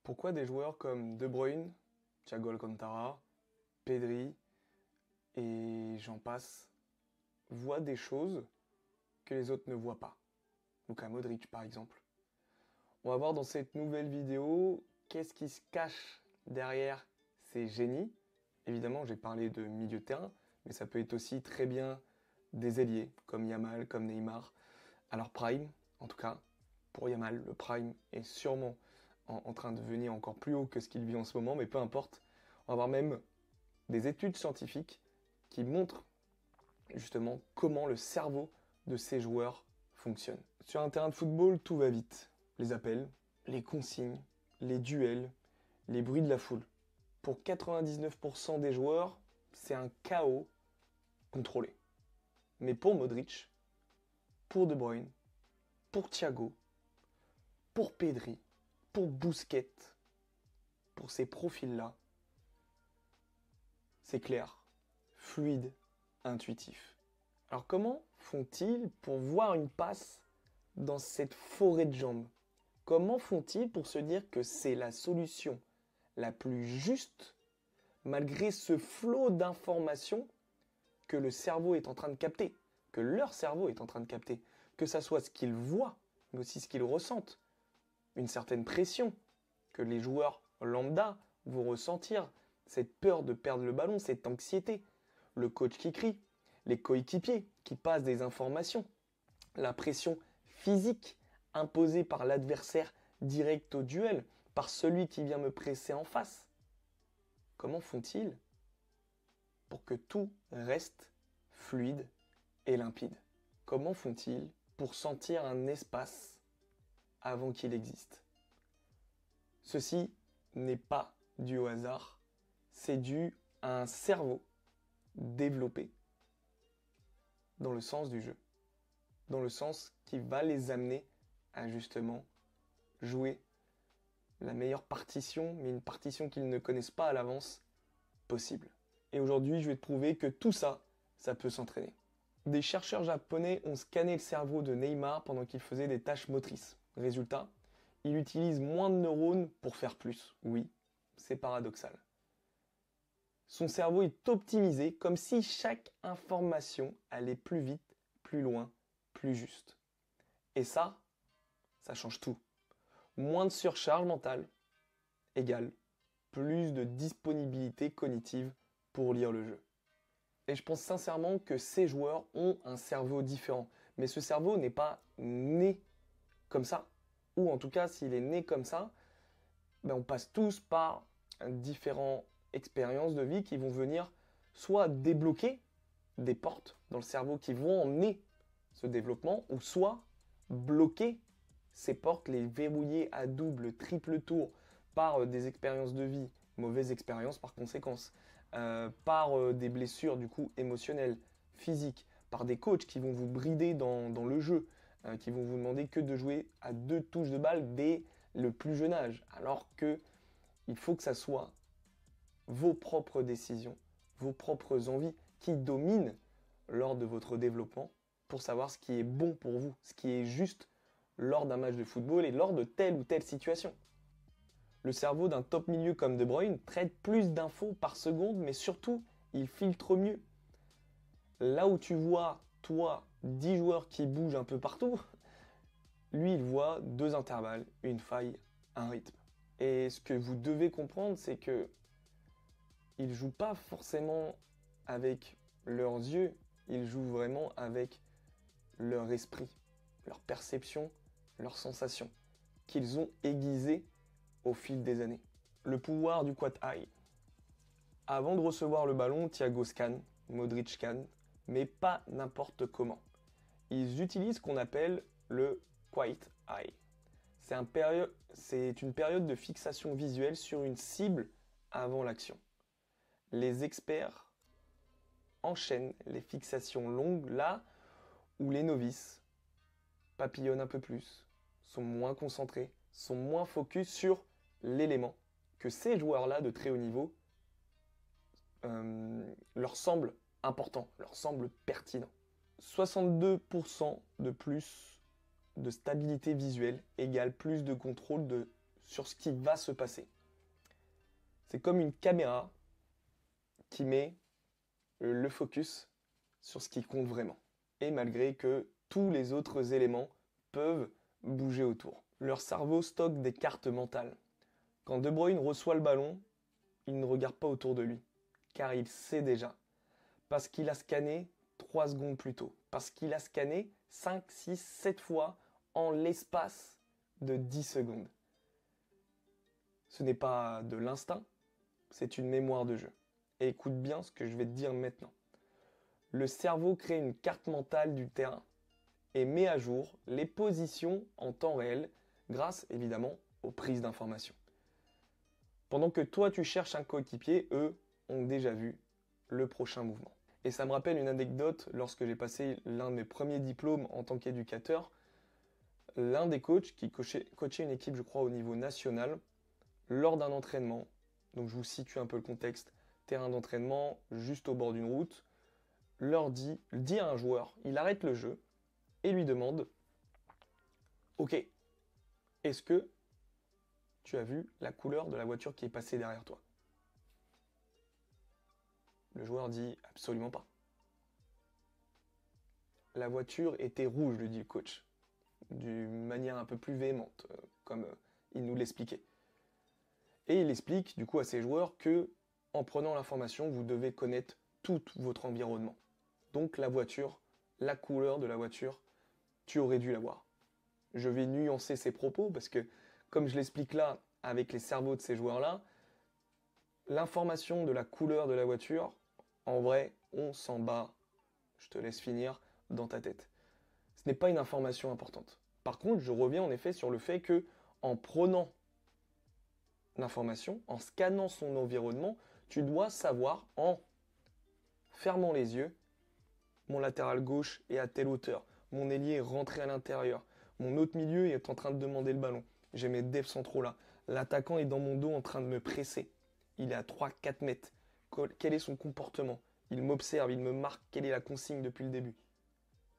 Pourquoi des joueurs comme De Bruyne, Thiago Alcantara, Pedri et j'en passe voient des choses que les autres ne voient pas? Luka Modric par exemple. On va voir dans cette nouvelle vidéo qu'est-ce qui se cache derrière ces génies. Évidemment, j'ai parlé de milieu de terrain, mais ça peut être aussi très bien des ailiers, comme Yamal, comme Neymar, à leur prime, en tout cas. Pour Yamal, le prime est sûrement en train de venir encore plus haut que ce qu'il vit en ce moment, mais peu importe. On va voir même des études scientifiques qui montrent justement comment le cerveau de ces joueurs fonctionne. Sur un terrain de football, tout va vite. Les appels, les consignes, les duels, les bruits de la foule. Pour 99% des joueurs, c'est un chaos contrôlé. Mais pour Modric, pour De Bruyne, pour Thiago, pour Pedri, pour Busquets, pour ces profils-là, c'est clair, fluide, intuitif. Alors comment font-ils pour voir une passe dans cette forêt de jambes? Comment font-ils pour se dire que c'est la solution la plus juste malgré ce flot d'informations que le cerveau est en train de capter, que leur cerveau est en train de capter, que ça soit ce qu'ils voient, mais aussi ce qu'ils ressentent, une certaine pression que les joueurs lambda vont ressentir, cette peur de perdre le ballon, cette anxiété, le coach qui crie, les coéquipiers qui passent des informations, la pression physique imposée par l'adversaire direct au duel, par celui qui vient me presser en face. Comment font-ils pour que tout reste fluide et limpide? Comment font-ils pour sentir un espace avant qu'il existe? Ceci n'est pas dû au hasard, c'est dû à un cerveau développé dans le sens du jeu, dans le sens qui va les amener à justement jouer la meilleure partition, mais une partition qu'ils ne connaissent pas à l'avance, possible. Et aujourd'hui, je vais te prouver que tout ça, ça peut s'entraîner. Des chercheurs japonais ont scanné le cerveau de Neymar pendant qu'il faisait des tâches motrices. Résultat, il utilise moins de neurones pour faire plus. Oui, c'est paradoxal. Son cerveau est optimisé comme si chaque information allait plus vite, plus loin, plus juste. Et ça change tout. Moins de surcharge mentale égale plus de disponibilité cognitive pour lire le jeu. Et je pense sincèrement que ces joueurs ont un cerveau différent. Mais ce cerveau n'est pas né comme ça. Ou en tout cas, s'il est né comme ça, ben on passe tous par différentes expériences de vie qui vont venir soit débloquer des portes dans le cerveau qui vont emmener ce développement, ou soit bloquer ces portes, les verrouiller à double, triple tour par des expériences de vie, mauvaises expériences par conséquence, par des blessures du coup émotionnelles, physiques, par des coachs qui vont vous brider dans le jeu, qui vont vous demander que de jouer à 2 touches de balle dès le plus jeune âge, alors que il faut que ça soit vos propres décisions, vos propres envies qui dominent lors de votre développement pour savoir ce qui est bon pour vous, ce qui est juste lors d'un match de football et lors de telle ou telle situation. Le cerveau d'un top milieu comme De Bruyne traite plus d'infos par seconde, mais surtout, il filtre mieux. Là où tu vois, toi, 10 joueurs qui bougent un peu partout, lui, il voit 2 intervalles, une faille, un rythme. Et ce que vous devez comprendre, c'est que ils jouent pas forcément avec leurs yeux, ils jouent vraiment avec leur esprit, leur perception, leurs sensations, qu'ils ont aiguisées au fil des années. Le pouvoir du quad eye. Avant de recevoir le ballon, Thiago scanne, Modric scanne, mais pas n'importe comment. Ils utilisent ce qu'on appelle le quiet eye. C'est une période de fixation visuelle sur une cible avant l'action. Les experts enchaînent les fixations longues là où les novices papillonnent un peu plus, sont moins concentrés, sont moins focus sur l'élément que ces joueurs-là de très haut niveau leur semble important, leur semble pertinent. 62% de plus de stabilité visuelle égale plus de contrôle sur ce qui va se passer. C'est comme une caméra qui met le focus sur ce qui compte vraiment. Et malgré que tous les autres éléments peuvent bouger autour. Leur cerveau stocke des cartes mentales. Quand De Bruyne reçoit le ballon, il ne regarde pas autour de lui, car il sait déjà. Parce qu'il a scanné 3 secondes plus tôt. Parce qu'il a scanné 5, 6, 7 fois en l'espace de 10 secondes. Ce n'est pas de l'instinct, c'est une mémoire de jeu. Et écoute bien ce que je vais te dire maintenant. Le cerveau crée une carte mentale du terrain et met à jour les positions en temps réel grâce évidemment aux prises d'informations. Pendant que toi tu cherches un coéquipier, eux ont déjà vu le prochain mouvement. Et ça me rappelle une anecdote lorsque j'ai passé l'un de mes premiers diplômes en tant qu'éducateur. L'un des coachs qui coachait une équipe, je crois, au niveau national, lors d'un entraînement, donc je vous situe un peu le contexte, terrain d'entraînement juste au bord d'une route, dit à un joueur, il arrête le jeu et lui demande « Ok, est-ce que tu as vu la couleur de la voiture qui est passée derrière toi ?» Le joueur dit « Absolument pas. » La voiture était rouge, lui dit le coach, d'une manière un peu plus véhémente, comme il nous l'expliquait. Et il explique du coup à ses joueurs que, en prenant l'information, vous devez connaître tout votre environnement. Donc la voiture, la couleur de la voiture, tu aurais dû la voir. Je vais nuancer ses propos parce que, comme je l'explique là, avec les cerveaux de ces joueurs-là, l'information de la couleur de la voiture, en vrai, on s'en bat, je te laisse finir, dans ta tête. Ce n'est pas une information importante. Par contre, je reviens en effet sur le fait que, en prenant l'information, en scannant son environnement, tu dois savoir, en fermant les yeux, mon latéral gauche est à telle hauteur, mon ailier est rentré à l'intérieur, mon autre milieu est en train de demander le ballon, j'ai mes devs centraux là, l'attaquant est dans mon dos en train de me presser, il est à 3-4 mètres, quel est son comportement? Il m'observe, il me marque, quelle est la consigne depuis le début?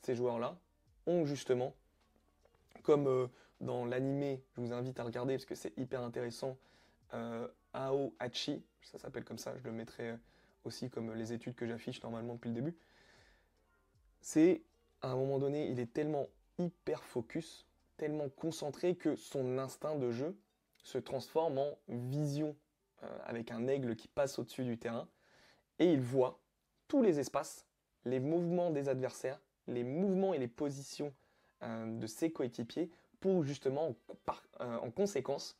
Ces joueurs-là ont justement, comme dans l'animé, je vous invite à regarder parce que c'est hyper intéressant, Aohachi, ça s'appelle comme ça, je le mettrai aussi comme les études que j'affiche normalement depuis le début. C'est, à un moment donné, il est tellement hyper focus, tellement concentré que son instinct de jeu se transforme en vision avec un aigle qui passe au-dessus du terrain et il voit tous les espaces, les mouvements des adversaires, les mouvements et les positions de ses coéquipiers pour justement, en conséquence,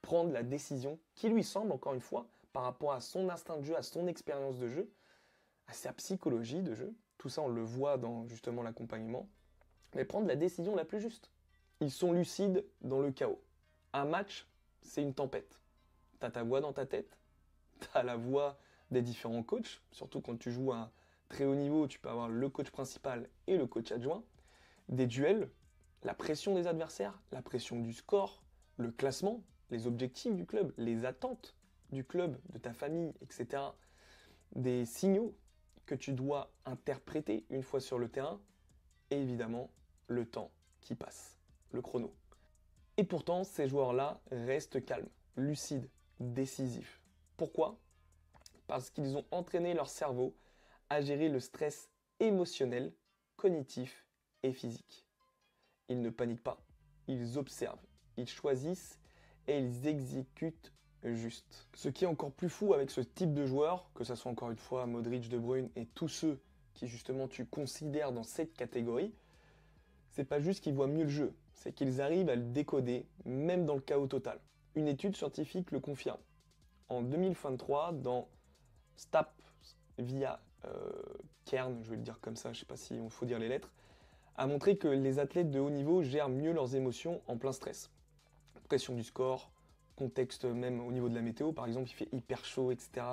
prendre la décision qui lui semble, encore une fois, par rapport à son instinct de jeu, à son expérience de jeu, à sa psychologie de jeu. Tout ça, on le voit dans justement l'accompagnement. Mais prendre la décision la plus juste. Ils sont lucides dans le chaos. Un match, c'est une tempête. T'as ta voix dans ta tête, t'as la voix des différents coachs, surtout quand tu joues à un très haut niveau, tu peux avoir le coach principal et le coach adjoint. Des duels, la pression des adversaires, la pression du score, le classement, les objectifs du club, les attentes du club, de ta famille, etc. Des signaux que tu dois interpréter une fois sur le terrain, et évidemment, le temps qui passe, le chrono. Et pourtant, ces joueurs-là restent calmes, lucides, décisifs. Pourquoi? Parce qu'ils ont entraîné leur cerveau à gérer le stress émotionnel, cognitif et physique. Ils ne paniquent pas, ils observent, ils choisissent et ils exécutent juste. Ce qui est encore plus fou avec ce type de joueur, que ce soit encore une fois Modric, De Bruyne et tous ceux qui justement tu considères dans cette catégorie, c'est pas juste qu'ils voient mieux le jeu, c'est qu'ils arrivent à le décoder même dans le chaos total. Une étude scientifique le confirme. En 2023, dans STAP via Kern, je vais le dire comme ça, je sais pas si on faut dire les lettres, a montré que les athlètes de haut niveau gèrent mieux leurs émotions en plein stress. Pression du score, contexte même au niveau de la météo, par exemple il fait hyper chaud, etc.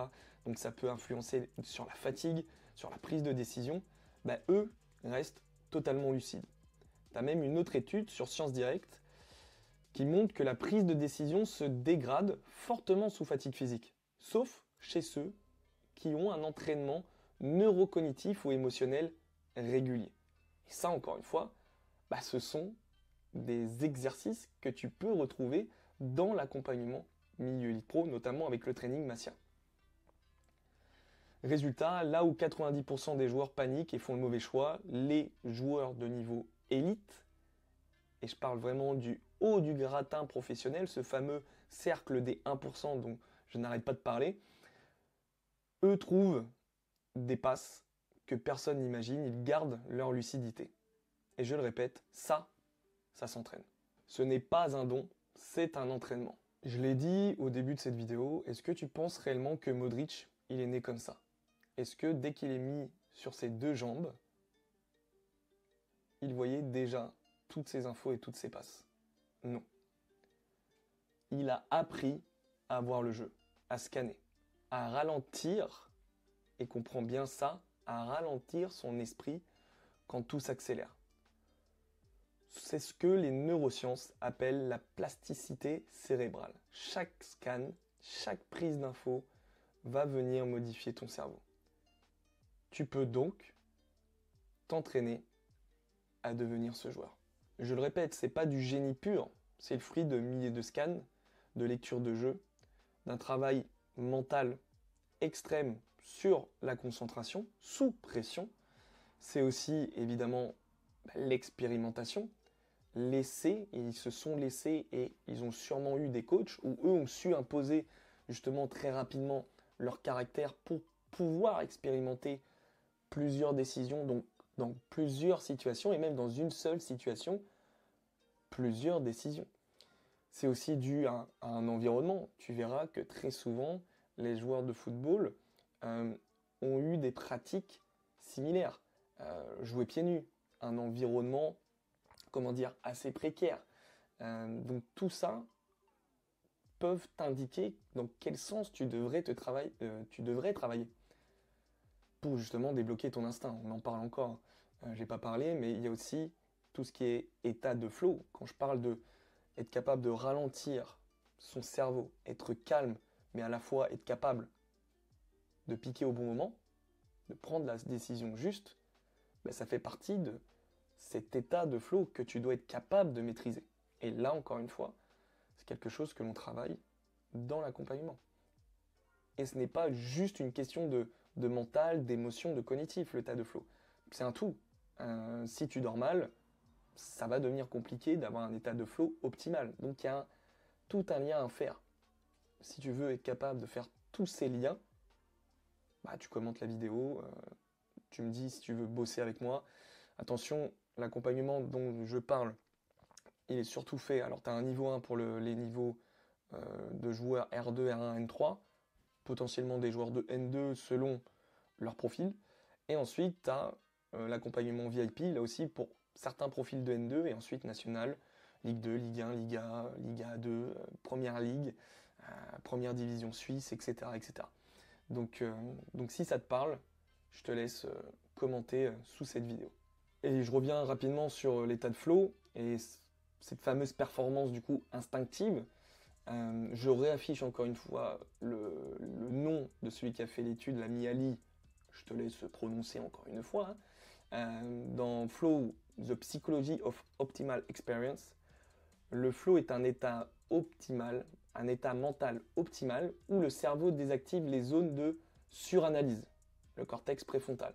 Donc ça peut influencer sur la fatigue, sur la prise de décision. Bah, eux restent totalement lucides. Tu as même une autre étude sur Science Direct qui montre que la prise de décision se dégrade fortement sous fatigue physique, sauf chez ceux qui ont un entraînement neurocognitif ou émotionnel régulier. Et ça, encore une fois, bah, ce sont des exercices que tu peux retrouver dans l'accompagnement milieu Elite Pro, notamment avec le training Massia. Résultat, là où 90% des joueurs paniquent et font le mauvais choix, les joueurs de niveau élite, et je parle vraiment du haut du gratin professionnel, ce fameux cercle des 1% dont je n'arrête pas de parler, eux trouvent des passes que personne n'imagine, ils gardent leur lucidité. Et je le répète, ça s'entraîne. Ce n'est pas un don, c'est un entraînement. Je l'ai dit au début de cette vidéo, est-ce que tu penses réellement que Modric, il est né comme ça? Est-ce que dès qu'il est mis sur ses deux jambes, il voyait déjà toutes ses infos et toutes ses passes? Non. Il a appris à voir le jeu, à scanner, à ralentir, et comprend bien ça, à ralentir son esprit quand tout s'accélère. C'est ce que les neurosciences appellent la plasticité cérébrale. Chaque scan, chaque prise d'info va venir modifier ton cerveau. Tu peux donc t'entraîner à devenir ce joueur. Je le répète, c'est pas du génie pur, c'est le fruit de milliers de scans, de lectures de jeux, d'un travail mental extrême sur la concentration, sous pression. C'est aussi évidemment l'expérimentation, l'essai, ils se sont laissés et ils ont sûrement eu des coachs où eux ont su imposer justement très rapidement leur caractère pour pouvoir expérimenter plusieurs décisions, donc dans plusieurs situations et même dans une seule situation, plusieurs décisions. C'est aussi dû à un environnement. Tu verras que très souvent, les joueurs de football ont eu des pratiques similaires. Jouer pieds nus, un environnement, comment dire, assez précaire. Donc tout ça peuvent t'indiquer dans quel sens tu devrais travailler pour justement débloquer ton instinct. On en parle encore. J'ai pas parlé, mais il y a aussi tout ce qui est état de flow. Quand je parle de être capable de ralentir son cerveau, être calme, mais à la fois être capable de piquer au bon moment, de prendre la décision juste, ben ça fait partie de cet état de flow que tu dois être capable de maîtriser. Et là, encore une fois, c'est quelque chose que l'on travaille dans l'accompagnement. Et ce n'est pas juste une question de mental, d'émotion, de cognitif, l'état de flow. C'est un tout. Si tu dors mal, ça va devenir compliqué d'avoir un état de flow optimal. Donc il y a tout un lien à faire. Si tu veux être capable de faire tous ces liens, bah, tu commentes la vidéo, tu me dis si tu veux bosser avec moi. Attention, l'accompagnement dont je parle, il est surtout fait. Alors tu as un niveau 1 pour les niveaux de joueurs R2, R1, N3, potentiellement des joueurs de N2 selon leur profil. Et ensuite, tu as l'accompagnement VIP, là aussi pour certains profils de N2, et ensuite national, Ligue 2, Ligue 1, Liga 2, Première Ligue, Première Division Suisse, etc. etc. Donc si ça te parle, je te laisse commenter sous cette vidéo. Et je reviens rapidement sur l'état de flow et cette fameuse performance du coup instinctive. Je réaffiche encore une fois le nom de celui qui a fait l'étude, l'ami Ali. Je te laisse prononcer encore une fois. Dans Flow, The Psychology of Optimal Experience, le flow est un état optimal, un état mental optimal où le cerveau désactive les zones de suranalyse, le cortex préfrontal,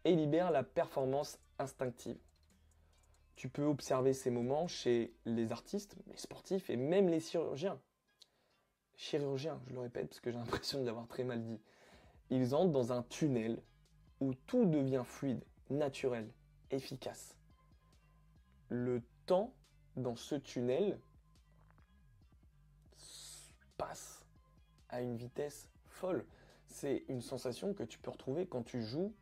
et libère la performance instinctive. Tu peux observer ces moments chez les artistes, les sportifs et même les chirurgiens. Chirurgiens, je le répète parce que j'ai l'impression de l'avoir très mal dit. Ils entrent dans un tunnel où tout devient fluide, naturel, efficace. Le temps dans ce tunnel passe à une vitesse folle. C'est une sensation que tu peux retrouver quand tu joues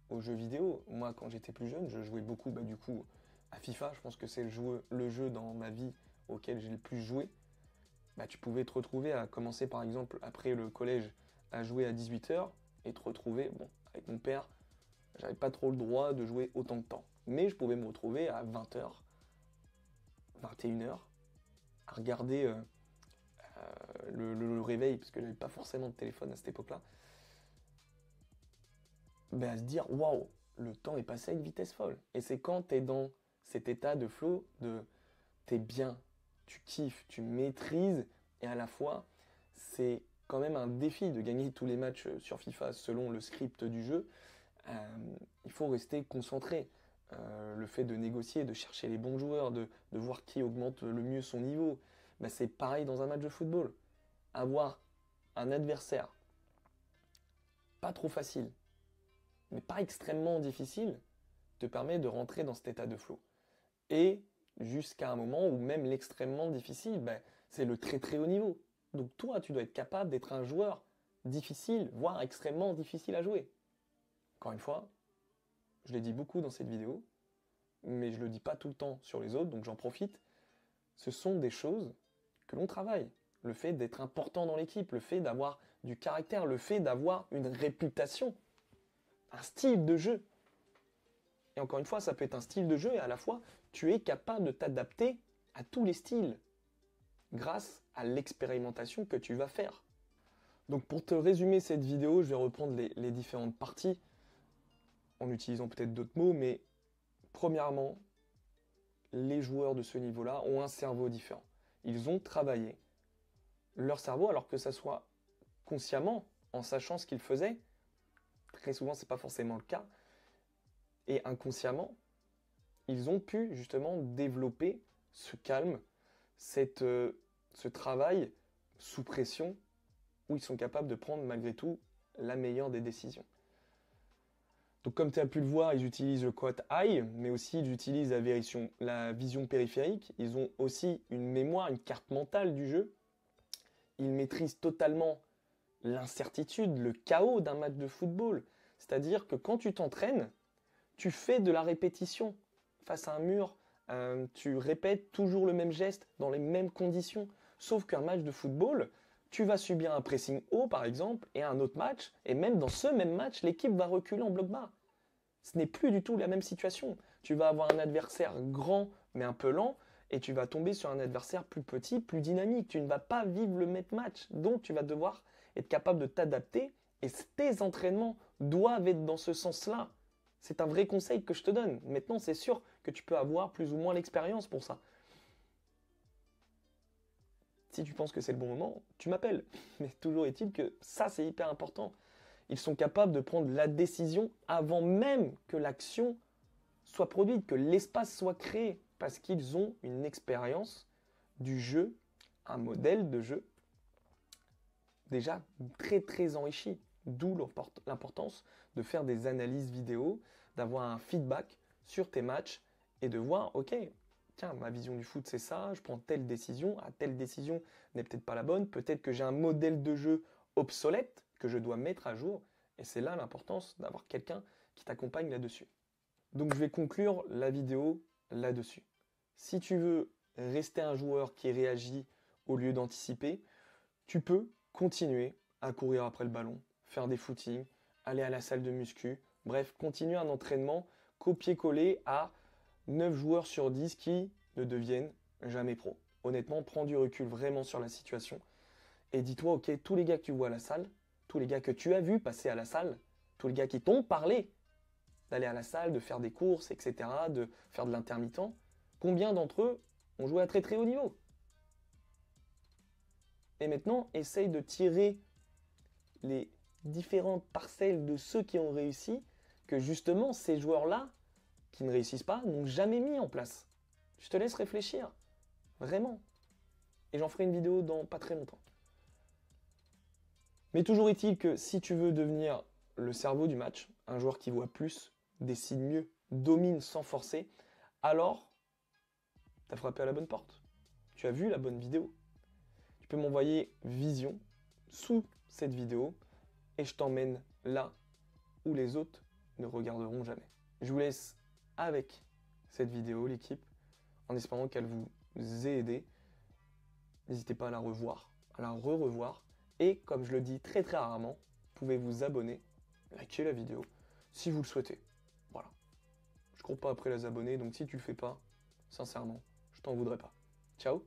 aux jeux vidéo. Moi, quand j'étais plus jeune, je jouais beaucoup du coup à FIFA. Je pense que c'est le jeu dans ma vie auquel j'ai le plus joué. Tu pouvais te retrouver à commencer par exemple après le collège à jouer à 18h et te retrouver, avec mon père, j'avais pas trop le droit de jouer autant de temps. Mais je pouvais me retrouver à 20h, 21h, à regarder le réveil, parce que j'avais pas forcément de téléphone à cette époque-là, à se dire, waouh, le temps est passé à une vitesse folle. Et c'est quand tu es dans cet état de flow, t'es bien, tu kiffes, tu maîtrises, et à la fois, c'est quand même un défi de gagner tous les matchs sur FIFA selon le script du jeu. Il faut rester concentré. Le fait de négocier, de chercher les bons joueurs, de voir qui augmente le mieux son niveau, bah, c'est pareil dans un match de football. Avoir un adversaire pas trop facile, mais pas extrêmement difficile, te permet de rentrer dans cet état de flow. Et jusqu'à un moment où même l'extrêmement difficile, bah, c'est le très très haut niveau. Donc toi, tu dois être capable d'être un joueur difficile, voire extrêmement difficile à jouer. Encore une fois, je l'ai dit beaucoup dans cette vidéo, mais je ne le dis pas tout le temps sur les autres, donc j'en profite. Ce sont des choses que l'on travaille. Le fait d'être important dans l'équipe, le fait d'avoir du caractère, le fait d'avoir une réputation, un style de jeu. Et encore une fois, ça peut être un style de jeu et à la fois, tu es capable de t'adapter à tous les styles grâce à l'expérimentation que tu vas faire. Donc pour te résumer cette vidéo, je vais reprendre les différentes parties en utilisant peut-être d'autres mots, mais premièrement, les joueurs de ce niveau-là ont un cerveau différent. Ils ont travaillé leur cerveau, alors que ça soit consciemment, en sachant ce qu'ils faisaient. Très souvent, ce n'est pas forcément le cas. Et inconsciemment, ils ont pu justement développer ce calme, ce travail sous pression, où ils sont capables de prendre malgré tout la meilleure des décisions. Donc comme tu as pu le voir, ils utilisent le quad eye, mais aussi ils utilisent la vision périphérique. Ils ont aussi une mémoire, une carte mentale du jeu. Ils maîtrisent totalement l'incertitude, le chaos d'un match de football. C'est-à-dire que quand tu t'entraînes, tu fais de la répétition face à un mur. Tu répètes toujours le même geste dans les mêmes conditions. Sauf qu'un match de football, tu vas subir un pressing haut par exemple, et un autre match, et même dans ce même match, l'équipe va reculer en bloc bas. Ce n'est plus du tout la même situation. Tu vas avoir un adversaire grand mais un peu lent, et tu vas tomber sur un adversaire plus petit, plus dynamique. Tu ne vas pas vivre le même match, donc tu vas devoir être capable de t'adapter, et tes entraînements doivent être dans ce sens-là. C'est un vrai conseil que je te donne. Maintenant, c'est sûr que tu peux avoir plus ou moins l'expérience pour ça. Si tu penses que c'est le bon moment, tu m'appelles. Mais toujours est-il que ça, c'est hyper important. Ils sont capables de prendre la décision avant même que l'action soit produite, que l'espace soit créé, parce qu'ils ont une expérience du jeu, un modèle de jeu déjà très très enrichi. D'où l'importance de faire des analyses vidéo, d'avoir un feedback sur tes matchs et de voir, ok, tiens, ma vision du foot c'est ça, je prends telle décision, telle décision n'est peut-être pas la bonne, peut-être que j'ai un modèle de jeu obsolète que je dois mettre à jour, et c'est là l'importance d'avoir quelqu'un qui t'accompagne là-dessus. Donc je vais conclure la vidéo là-dessus. Si tu veux rester un joueur qui réagit au lieu d'anticiper, tu peux continuer à courir après le ballon, faire des footings, aller à la salle de muscu, bref, continuer un entraînement copier-coller à 9 joueurs sur 10 qui ne deviennent jamais pro. Honnêtement, prends du recul vraiment sur la situation et dis-toi, ok, tous les gars que tu vois à la salle, tous les gars que tu as vus passer à la salle, tous les gars qui t'ont parlé d'aller à la salle, de faire des courses, etc., de faire de l'intermittent, combien d'entre eux ont joué à très très haut niveau? Et maintenant, essaye de tirer les différentes parcelles de ceux qui ont réussi, que justement ces joueurs-là, qui ne réussissent pas, n'ont jamais mis en place. Je te laisse réfléchir, vraiment. Et j'en ferai une vidéo dans pas très longtemps. Mais toujours est-il que si tu veux devenir le cerveau du match, un joueur qui voit plus, décide mieux, domine sans forcer, alors tu as frappé à la bonne porte. Tu as vu la bonne vidéo. Tu peux m'envoyer vision sous cette vidéo et je t'emmène là où les autres ne regarderont jamais. Je vous laisse avec cette vidéo, l'équipe, en espérant qu'elle vous ait aidé. N'hésitez pas à la revoir, à la re-revoir. Et comme je le dis très très rarement, vous pouvez vous abonner, liker la vidéo, si vous le souhaitez. Voilà. Je ne cours pas après les abonnés, donc si tu le fais pas, sincèrement, je t'en voudrais pas. Ciao!